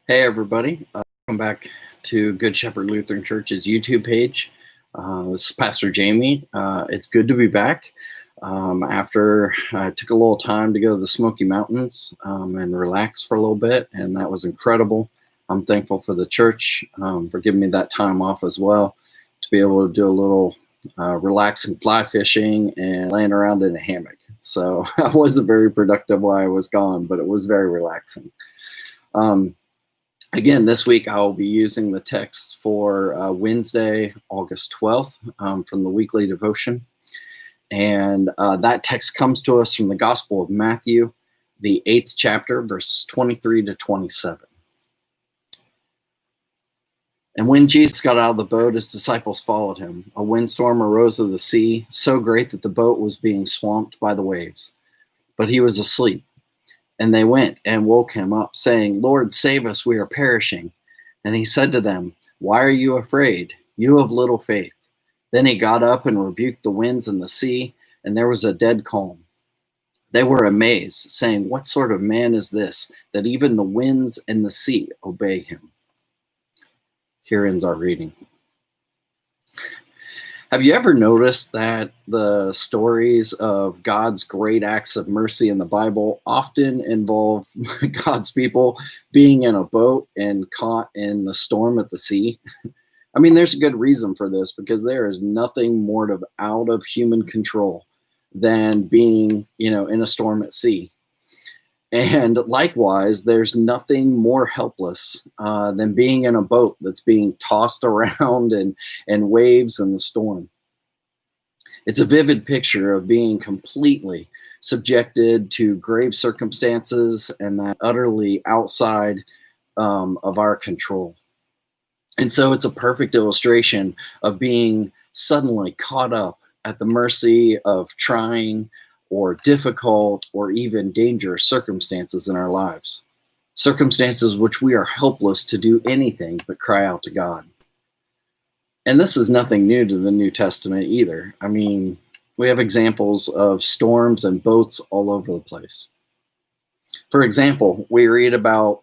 Hey, everybody. Welcome back to Good Shepherd Lutheran Church's YouTube page. This is Pastor Jamie. It's good to be back after I took a little time to go to the Smoky Mountains and relax for a little bit, and that was incredible. I'm thankful for the church for giving me that time off as well to be able to do a little relaxing fly fishing and laying around in a hammock. So I wasn't very productive while I was gone, but it was very relaxing. Again, this week I'll be using the text for Wednesday, August 12th from the weekly devotion. And that text comes to us from the Gospel of Matthew, the 8th chapter, verses 23 to 27. And when Jesus got out of the boat, his disciples followed him. A windstorm arose of the sea, so great that the boat was being swamped by the waves. But he was asleep. And they went and woke him up, saying, "Lord, save us, we are perishing." And he said to them, "Why are you afraid, you of little faith?" Then he got up and rebuked the winds and the sea, and there was a dead calm. They were amazed, saying, "What sort of man is this, that even the winds and the sea obey him?" Here ends our reading. Have you ever noticed that the stories of God's great acts of mercy in the Bible often involve God's people being in a boat and caught in the storm at the sea? I mean, there's a good reason for this, because there is nothing more out of human control than being, in a storm at sea. And likewise, there's nothing more helpless than being in a boat that's being tossed around and waves and the storm. It's a vivid picture of being completely subjected to grave circumstances and that utterly outside of our control. And so it's a perfect illustration of being suddenly caught up at the mercy of trying or difficult or even dangerous circumstances in our lives. Circumstances which we are helpless to do anything but cry out to God. And this is nothing new to the New Testament either. I mean, we have examples of storms and boats all over the place. For example, we read about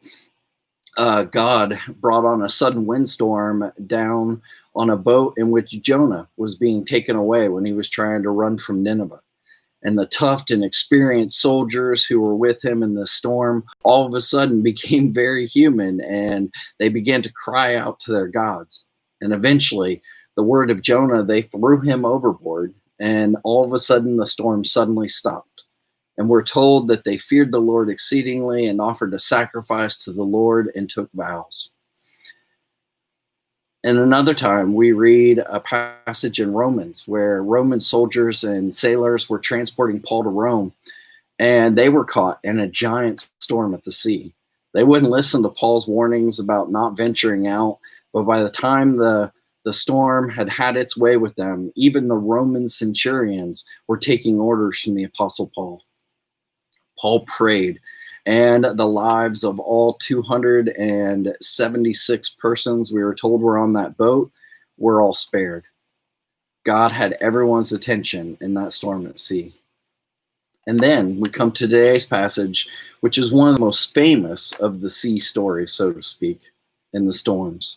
God brought on a sudden windstorm down on a boat in which Jonah was being taken away when he was trying to run from Nineveh. And the tough and experienced soldiers who were with him in the storm all of a sudden became very human, and they began to cry out to their gods. And eventually, the word of Jonah, they threw him overboard, and all of a sudden the storm suddenly stopped. And we're told that they feared the Lord exceedingly and offered a sacrifice to the Lord and took vows. And another time, we read a passage in Romans where Roman soldiers and sailors were transporting Paul to Rome, and they were caught in a giant storm at the sea. They wouldn't listen to Paul's warnings about not venturing out, but by the time the storm had its way with them, even the Roman centurions were taking orders from the Apostle Paul. Paul prayed, and the lives of all 276 persons we were told were on that boat were all spared. God had everyone's attention in that storm at sea. And then we come to today's passage, which is one of the most famous of the sea stories, so to speak, in the storms.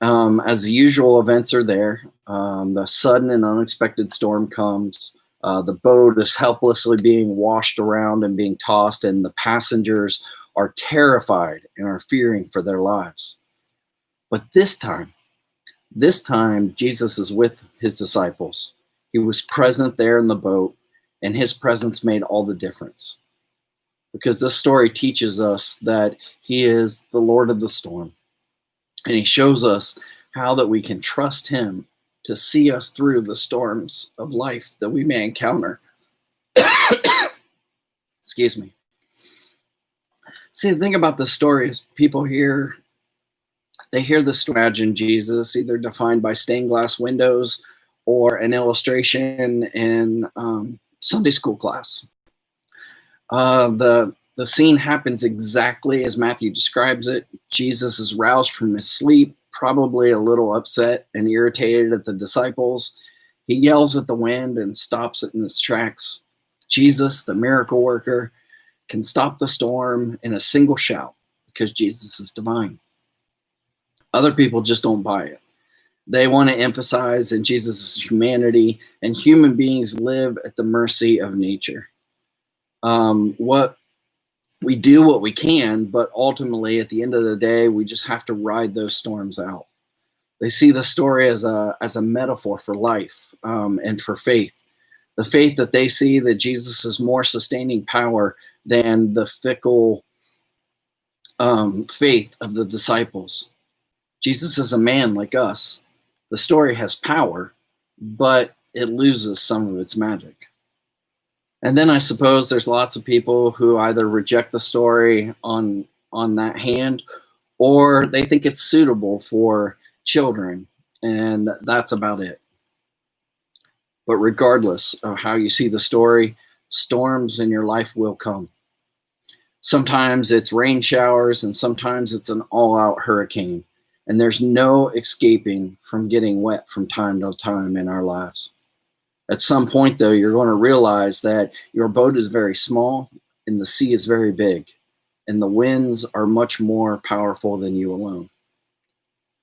As the usual events are there, the sudden and unexpected storm comes. The boat is helplessly being washed around and being tossed, and the passengers are terrified and are fearing for their lives. But this time, Jesus is with his disciples. He was present there in the boat, and his presence made all the difference. Because this story teaches us that he is the Lord of the storm. And he shows us how that we can trust him to see us through the storms of life that we may encounter. Excuse me. See, the thing about the story is people hear the story, imagine Jesus either defined by stained glass windows or an illustration in Sunday school class. The scene happens exactly as Matthew describes it. Jesus is roused from his sleep, probably a little upset and irritated at the disciples. He yells at the wind and stops it in its tracks. Jesus, the miracle worker, can stop the storm in a single shout. because Jesus is divine. Other people just don't buy it. They want to emphasize in Jesus' humanity, and human beings live at the mercy of nature. What we do what we can, but ultimately at the end of the day, we just have to ride those storms out. They see the story as a metaphor for life, and for faith. The faith that they see that Jesus is more sustaining power than the fickle faith of the disciples. Jesus is a man like us. The story has power, but it loses some of its magic. And then I suppose there's lots of people who either reject the story on that hand, or they think it's suitable for children, and that's about it. But regardless of how you see the story, storms in your life will come. Sometimes it's rain showers, and sometimes it's an all-out hurricane. And there's no escaping from getting wet from time to time in our lives. At some point, though, you're going to realize that your boat is very small and the sea is very big, and the winds are much more powerful than you alone.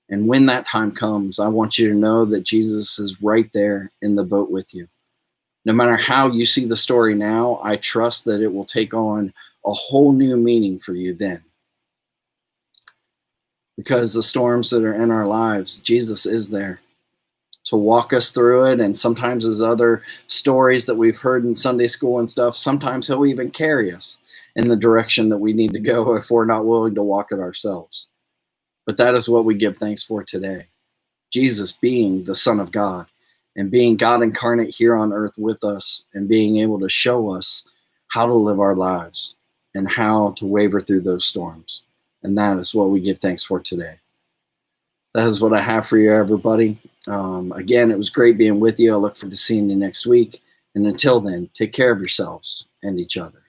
And when that time comes, I want you to know that Jesus is right there in the boat with you. No matter how you see the story now, I trust that it will take on a whole new meaning for you then. Because the storms that are in our lives, Jesus is there to walk us through it. And sometimes, as other stories that we've heard in Sunday school and stuff, sometimes he'll even carry us in the direction that we need to go if we're not willing to walk it ourselves. But that is what we give thanks for today. Jesus being the Son of God and being God incarnate here on earth with us, and being able to show us how to live our lives and how to waver through those storms. And that is what we give thanks for today. That is what I have for you, everybody. Again, it was great being with you. I look forward to seeing you next week. And until then, take care of yourselves and each other.